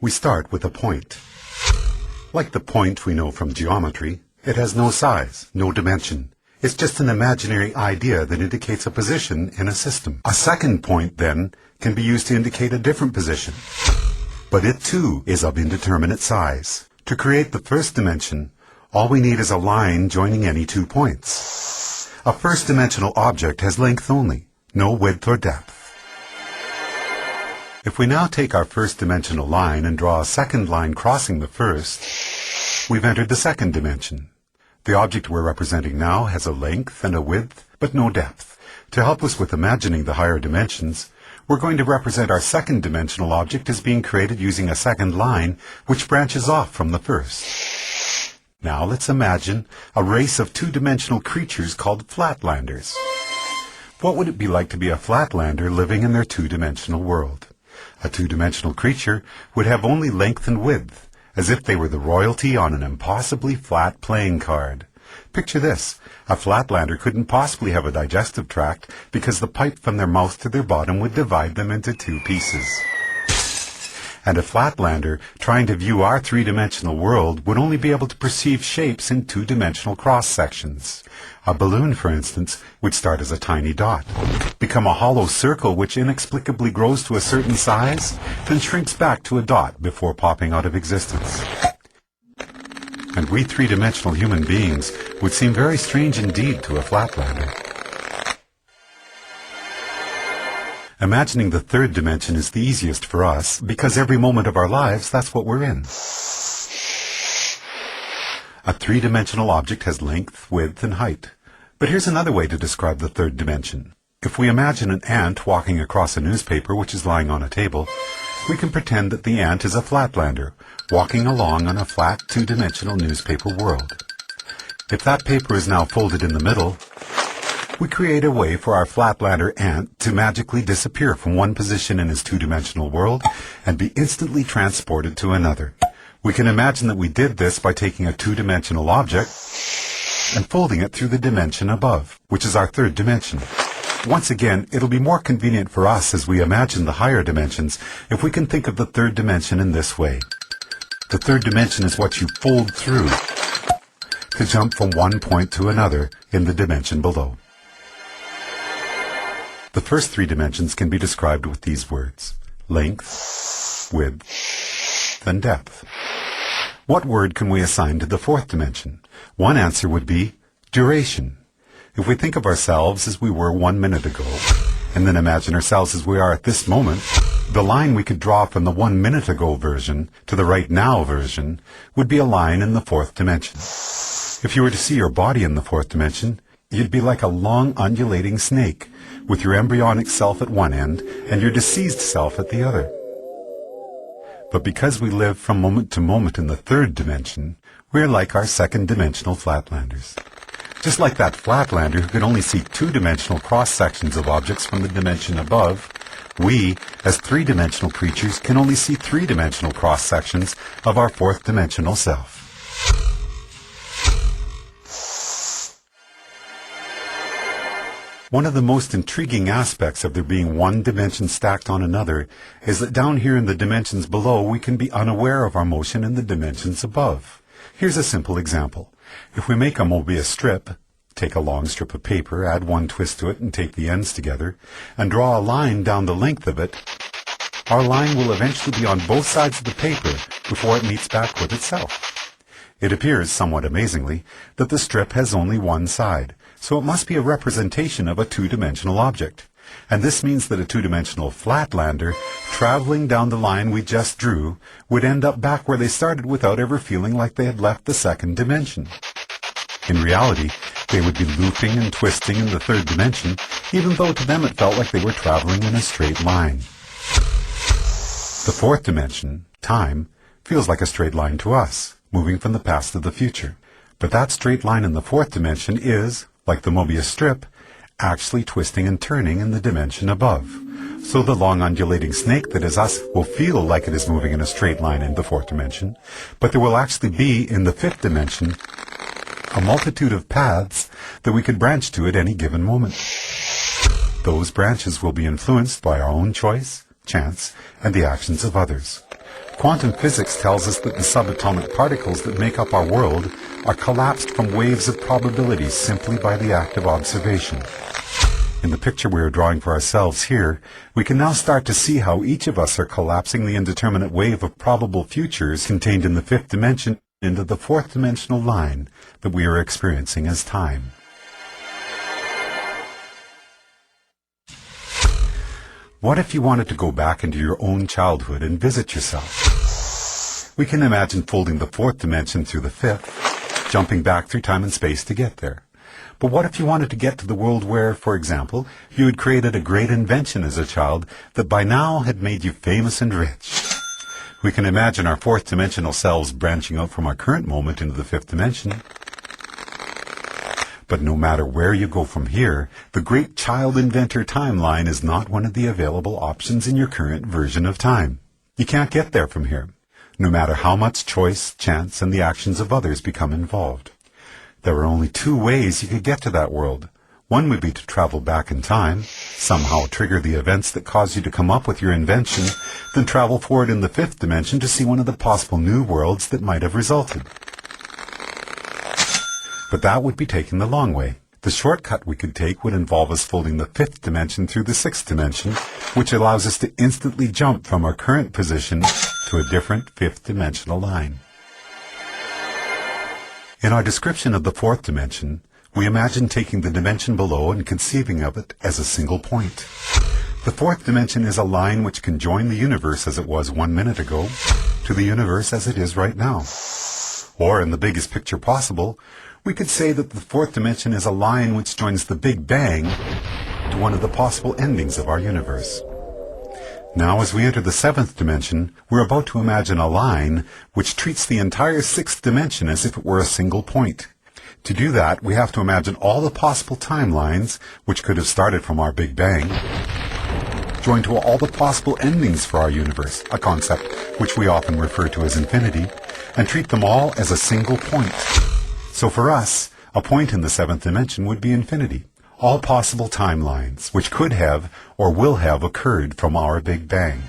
We start with a point. Like the point we know from geometry, it has no size, no dimension. It's just an imaginary idea that indicates a position in a system. A second point, then, can be used to indicate a different position. But it, too, is of indeterminate size. To create the first dimension, all we need is a line joining any 2 points. A first-dimensional object has length only, no width or depth. If we now take our first-dimensional line and draw a second line crossing the first, we've entered the second dimension. The object we're representing now has a length and a width, but no depth. To help us with imagining the higher dimensions, we're going to represent our second-dimensional object as being created using a second line, which branches off from the first. Now let's imagine a race of 2-dimensional creatures called flatlanders. What would it be like to be a flatlander living in their 2-dimensional world? A 2-dimensional creature would have only length and width, as if they were the royalty on an impossibly flat playing card. Picture this. A flatlander couldn't possibly have a digestive tract because the pipe from their mouth to their bottom would divide them into 2 pieces. And a flatlander trying to view our 3-dimensional world would only be able to perceive shapes in 2-dimensional cross-sections. A balloon, for instance, would start as a tiny dot, become a hollow circle which inexplicably grows to a certain size, then shrinks back to a dot before popping out of existence. And we 3-dimensional human beings would seem very strange indeed to a flatlander. Imagining the third dimension is the easiest for us because every moment of our lives, that's what we're in. A 3-dimensional object has length, width, and height. But here's another way to describe the third dimension. If we imagine an ant walking across a newspaper which is lying on a table, we can pretend that the ant is a flatlander, walking along on a flat 2-dimensional newspaper world. If that paper is now folded in the middle, we create a way for our flatlander ant to magically disappear from one position in his 2-dimensional world and be instantly transported to another. We can imagine that we did this by taking a 2-dimensional object and folding it through the dimension above, which is our third dimension. Once again, it'll be more convenient for us as we imagine the higher dimensions if we can think of the third dimension in this way. The third dimension is what you fold through to jump from one point to another in the dimension below. The first 3 dimensions can be described with these words: length, width, and depth. What word can we assign to the fourth dimension? One answer would be duration. If we think of ourselves as we were 1 minute ago, and then imagine ourselves as we are at this moment, the line we could draw from the 1 minute ago version to the right now version would be a line in the fourth dimension. If you were to see your body in the fourth dimension, you'd be like a long undulating snake, with your embryonic self at one end and your deceased self at the other. But because we live from moment to moment in the third dimension, we're like our second-dimensional flatlanders. Just like that flatlander who could only see 2-dimensional cross-sections of objects from the dimension above, we, as 3-dimensional creatures, can only see 3-dimensional cross-sections of our fourth-dimensional self. One of the most intriguing aspects of there being one dimension stacked on another is that down here in the dimensions below we can be unaware of our motion in the dimensions above. Here's a simple example. If we make a Mobius strip, take a long strip of paper, add one twist to it and tape the ends together, and draw a line down the length of it, our line will eventually be on both sides of the paper before it meets back with itself. It appears, somewhat amazingly, that the strip has only one side, so it must be a representation of a 2-dimensional object. And this means that a 2-dimensional flatlander, traveling down the line we just drew, would end up back where they started without ever feeling like they had left the second dimension. In reality, they would be looping and twisting in the third dimension, even though to them it felt like they were traveling in a straight line. The fourth dimension, time, feels like a straight line to us, moving from the past to the future. But that straight line in the fourth dimension is, like the Mobius strip, actually twisting and turning in the dimension above. So the long undulating snake that is us will feel like it is moving in a straight line in the fourth dimension, but there will actually be, in the fifth dimension, a multitude of paths that we could branch to at any given moment. Those branches will be influenced by our own choice, chance, and the actions of others. Quantum physics tells us that the subatomic particles that make up our world are collapsed from waves of probabilities simply by the act of observation. In the picture we are drawing for ourselves here, we can now start to see how each of us are collapsing the indeterminate wave of probable futures contained in the fifth dimension into the fourth dimensional line that we are experiencing as time. What if you wanted to go back into your own childhood and visit yourself? We can imagine folding the fourth dimension through the fifth, jumping back through time and space to get there. But what if you wanted to get to the world where, for example, you had created a great invention as a child that by now had made you famous and rich? We can imagine our fourth dimensional selves branching out from our current moment into the fifth dimension. But no matter where you go from here, the great child inventor timeline is not one of the available options in your current version of time. You can't get there from here, no matter how much choice, chance, and the actions of others become involved. There are only two ways you could get to that world. One would be to travel back in time, somehow trigger the events that cause you to come up with your invention, then travel forward in the fifth dimension to see one of the possible new worlds that might have resulted. But that would be taking the long way. The shortcut we could take would involve us folding the fifth dimension through the sixth dimension, which allows us to instantly jump from our current position to a different fifth dimensional line. In our description of the fourth dimension, we imagine taking the dimension below and conceiving of it as a single point. The fourth dimension is a line which can join the universe as it was 1 minute ago to the universe as it is right now. Or, in the biggest picture possible, we could say that the fourth dimension is a line which joins the Big Bang to one of the possible endings of our universe. Now, as we enter the seventh dimension, we're about to imagine a line which treats the entire sixth dimension as if it were a single point. To do that, we have to imagine all the possible timelines, which could have started from our Big Bang, joined to all the possible endings for our universe, a concept which we often refer to as infinity, and treat them all as a single point. So for us, a point in the seventh dimension would be infinity. All possible timelines, which could have or will have occurred from our Big Bang.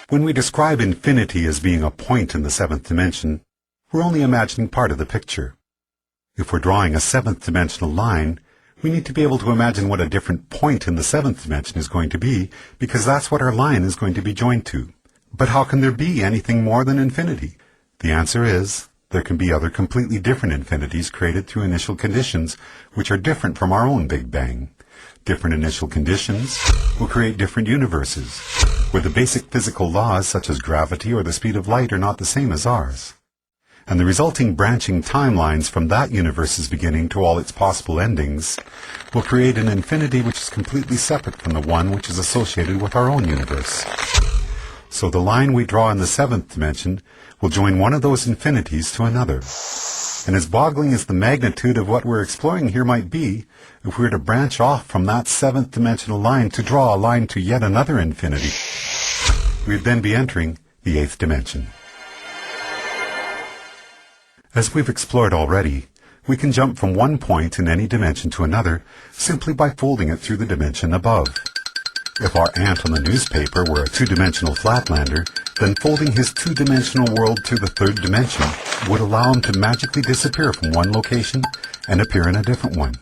When we describe infinity as being a point in the seventh dimension, we're only imagining part of the picture. If we're drawing a seventh dimensional line, we need to be able to imagine what a different point in the seventh dimension is going to be, because that's what our line is going to be joined to. But how can there be anything more than infinity? The answer is, there can be other completely different infinities created through initial conditions which are different from our own Big Bang. Different initial conditions will create different universes, where the basic physical laws such as gravity or the speed of light are not the same as ours. And the resulting branching timelines from that universe's beginning to all its possible endings will create an infinity which is completely separate from the one which is associated with our own universe. So the line we draw in the seventh dimension will join one of those infinities to another. And as boggling as the magnitude of what we're exploring here might be, if we were to branch off from that seventh dimensional line to draw a line to yet another infinity, we'd then be entering the eighth dimension. As we've explored already, we can jump from one point in any dimension to another simply by folding it through the dimension above. If our ant on the newspaper were a two-dimensional flatlander, then folding his two-dimensional world through the third dimension would allow him to magically disappear from one location and appear in a different one.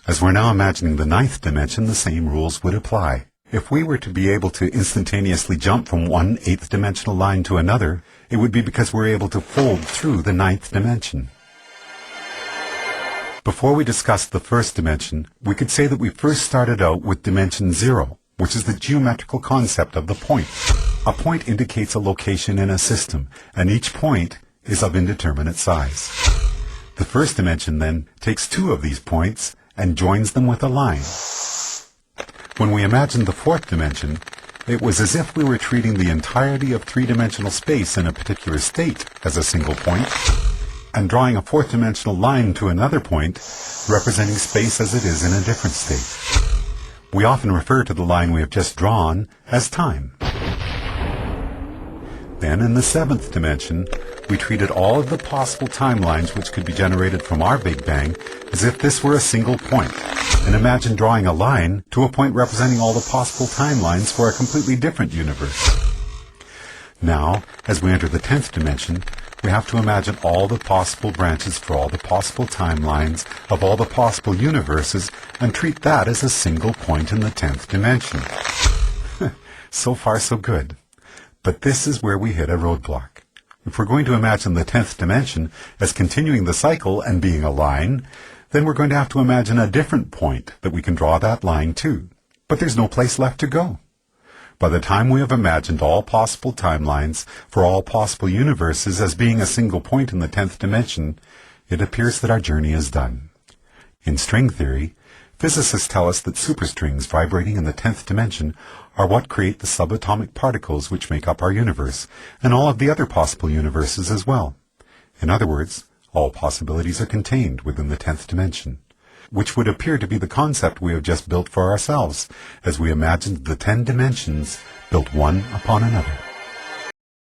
As we're now imagining the ninth dimension, the same rules would apply. If we were to be able to instantaneously jump from one eighth dimensional line to another, it would be because we're able to fold through the ninth dimension. Before we discuss the first dimension, we could say that we first started out with dimension 0, which is the geometrical concept of the point. A point indicates a location in a system, and each point is of indeterminate size. The first dimension then takes two of these points and joins them with a line. When we imagined the fourth dimension, it was as if we were treating the entirety of three-dimensional space in a particular state as a single point, and drawing a fourth-dimensional line to another point, representing space as it is in a different state. We often refer to the line we have just drawn as time. Then, in the seventh dimension, we treated all of the possible timelines which could be generated from our Big Bang as if this were a single point, and imagined drawing a line to a point representing all the possible timelines for a completely different universe. Now, as we enter the 10th dimension, we have to imagine all the possible branches for all the possible timelines of all the possible universes and treat that as a single point in the 10th dimension. So far, so good. But this is where we hit a roadblock. If we're going to imagine the 10th dimension as continuing the cycle and being a line, then we're going to have to imagine a different point that we can draw that line to. But there's no place left to go. By the time we have imagined all possible timelines for all possible universes as being a single point in the 10th dimension, it appears that our journey is done. In string theory, physicists tell us that superstrings vibrating in the 10th dimension are what create the subatomic particles which make up our universe, and all of the other possible universes as well. In other words, all possibilities are contained within the 10th dimension, which would appear to be the concept we have just built for ourselves, as we imagined the 10 dimensions built one upon another.